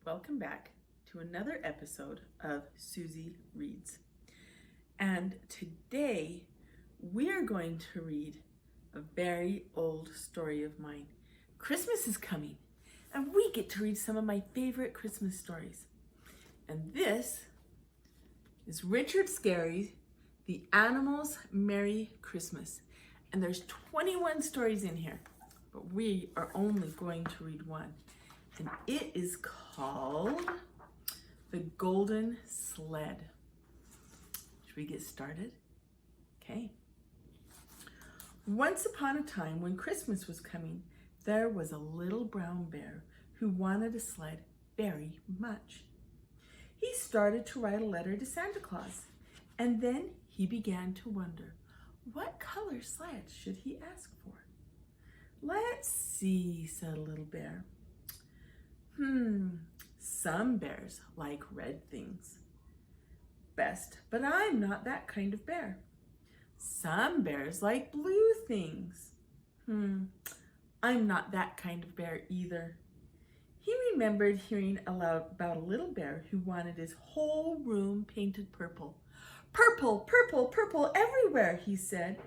Welcome back to another episode of Susie Reads. And today we're going to read a very old story of mine. Christmas is coming and we get to read some of my favorite Christmas stories. And this is Richard Scarry's The Animals' Merry Christmas. And there's 21 stories in here, but we are only going to read one. And it is called The Golden Sled. Should we get started? Okay. Once upon a time, when Christmas was coming, there was a little brown bear who wanted a sled very much. He started to write a letter to Santa Claus, and then he began to wonder, what color sled should he ask for? Let's see, said a little bear. Some bears like red things best, but I'm not that kind of bear. Some bears like blue things. I'm not that kind of bear either. He remembered hearing about a little bear who wanted his whole room painted purple. Purple, purple, purple everywhere, he said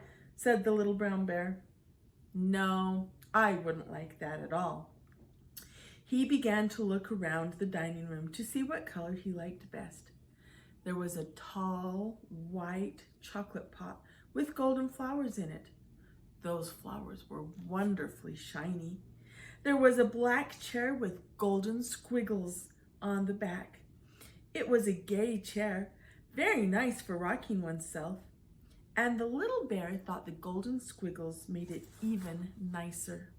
the little brown bear. No, I wouldn't like that at all. He began to look around the dining room to see what color he liked best. There was a tall, white chocolate pot with golden flowers in it. Those flowers were wonderfully shiny. There was a black chair with golden squiggles on the back. It was a gay chair, very nice for rocking oneself. And the little bear thought the golden squiggles made it even nicer.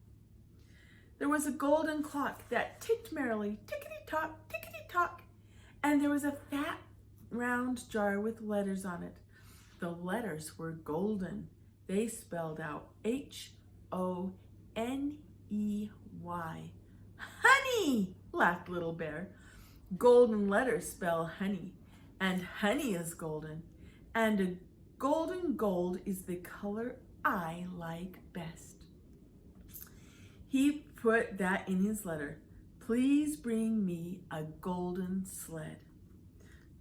There was a golden clock that ticked merrily, tickety-tock, tickety-tock, and there was a fat, round jar with letters on it. The letters were golden. They spelled out H-O-N-E-Y. Honey, laughed Little Bear. Golden letters spell honey, and honey is golden, and a golden gold is the color I like best. He put that in his letter. Please bring me a golden sled.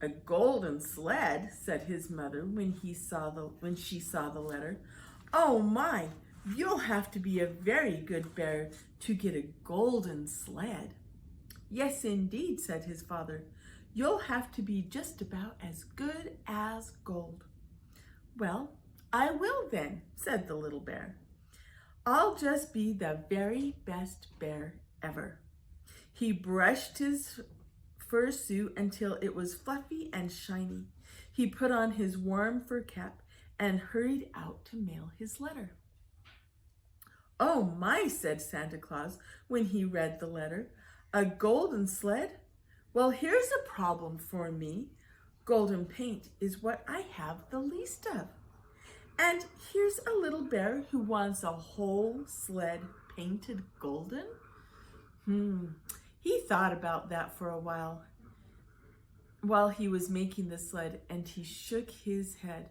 A golden sled, said his mother when she saw the letter. Oh my, you'll have to be a very good bear to get a golden sled. Yes, indeed, said his father. You'll have to be just about as good as gold. Well, I will then, said the little bear. I'll just be the very best bear ever. He brushed his fur suit until it was fluffy and shiny. He put on his warm fur cap and hurried out to mail his letter. Oh my, said Santa Claus when he read the letter. A golden sled? Well, here's a problem for me. Golden paint is what I have the least of. And here's a little bear who wants a whole sled painted golden. He thought about that for a while he was making the sled, and he shook his head.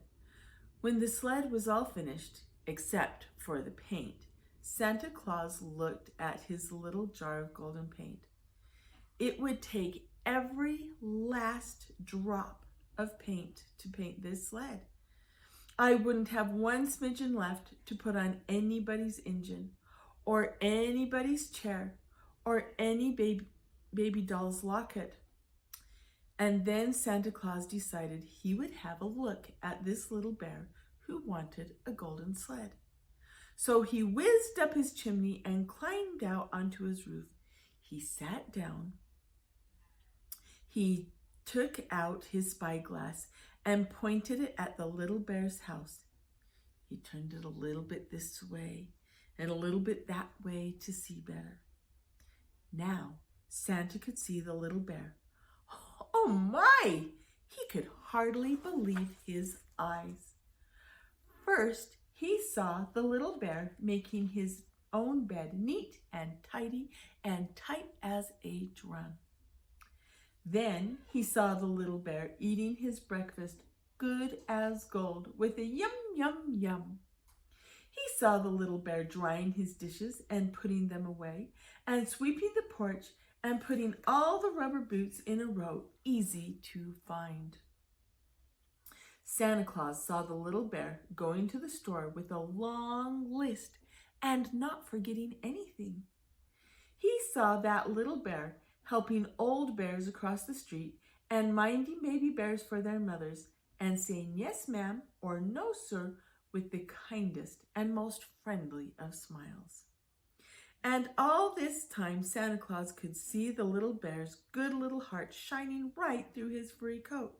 When the sled was all finished, except for the paint, Santa Claus looked at his little jar of golden paint. It would take every last drop of paint to paint this sled. I wouldn't have one smidgen left to put on anybody's engine, or anybody's chair, or any baby doll's locket. And then Santa Claus decided he would have a look at this little bear who wanted a golden sled. So he whizzed up his chimney and climbed out onto his roof. He sat down. He took out his spyglass and pointed it at the little bear's house. He turned it a little bit this way and a little bit that way to see better. Now Santa could see the little bear. Oh my! He could hardly believe his eyes. First, he saw the little bear making his own bed neat and tidy and tight as a drum. Then he saw the little bear eating his breakfast good as gold with a yum, yum, yum. He saw the little bear drying his dishes and putting them away and sweeping the porch and putting all the rubber boots in a row easy to find. Santa Claus saw the little bear going to the store with a long list and not forgetting anything. He saw that little bear helping old bears across the street and minding baby bears for their mothers and saying yes ma'am or no sir with the kindest and most friendly of smiles. And all this time Santa Claus could see the little bear's good little heart shining right through his furry coat.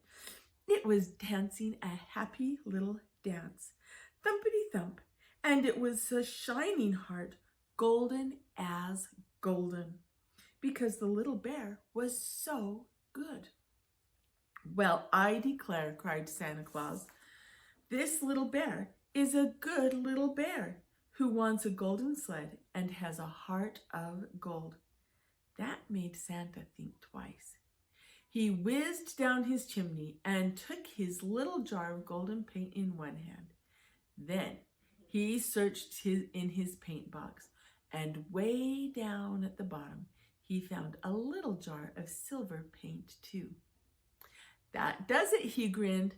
It was dancing a happy little dance, thumpity thump, and it was a shining heart, golden as golden, because the little bear was so good. Well, I declare, cried Santa Claus, this little bear is a good little bear who wants a golden sled and has a heart of gold. That made Santa think twice. He whizzed down his chimney and took his little jar of golden paint in one hand. Then he searched in his paint box, and way down at the bottom, he found a little jar of silver paint too. That does it, he grinned.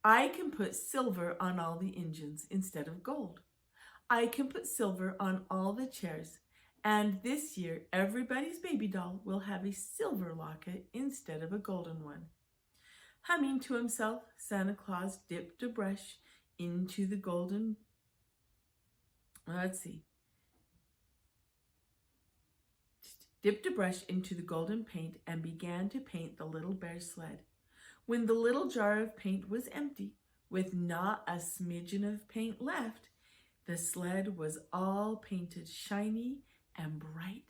I can put silver on all the engines instead of gold. I can put silver on all the chairs. And this year, everybody's baby doll will have a silver locket instead of a golden one. Humming to himself, Santa Claus dipped a brush into the golden, dipped a brush into the golden paint and began to paint the little bear sled. When the little jar of paint was empty, with not a smidgen of paint left, the sled was all painted shiny and bright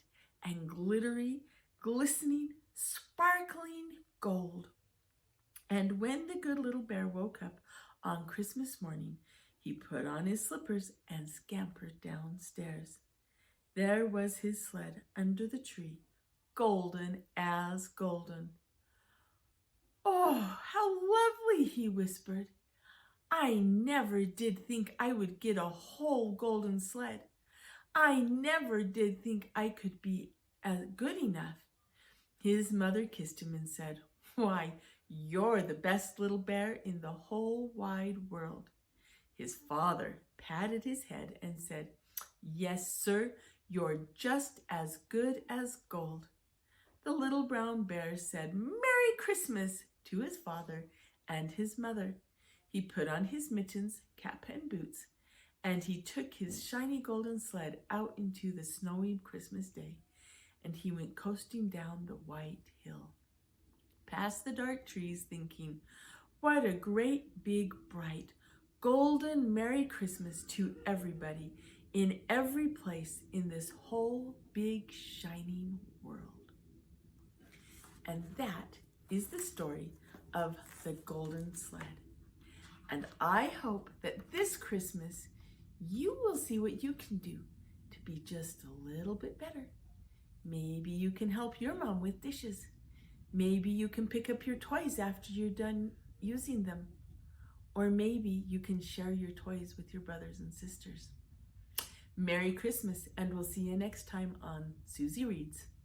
and glittery, glistening, sparkling gold. And when the good little bear woke up on Christmas morning, he put on his slippers and scampered downstairs. There was his sled under the tree, golden as golden. Oh, how lovely, he whispered. I never did think I would get a whole golden sled. I never did think I could be good enough. His mother kissed him and said, why, you're the best little bear in the whole wide world. His father patted his head and said, yes, sir, you're just as good as gold. The little brown bear said, Merry Christmas to his father and his mother. He put on his mittens, cap, and boots, and he took his shiny golden sled out into the snowy Christmas day, and he went coasting down the white hill, past the dark trees, thinking, what a great, big, bright, golden Merry Christmas to everybody in every place in this whole big, shining world. And that is the story of the golden sled. And I hope that this Christmas you will see what you can do to be just a little bit better. Maybe you can help your mom with dishes. Maybe you can pick up your toys after you're done using them. Or maybe you can share your toys with your brothers and sisters. Merry Christmas, and we'll see you next time on Susie Reads.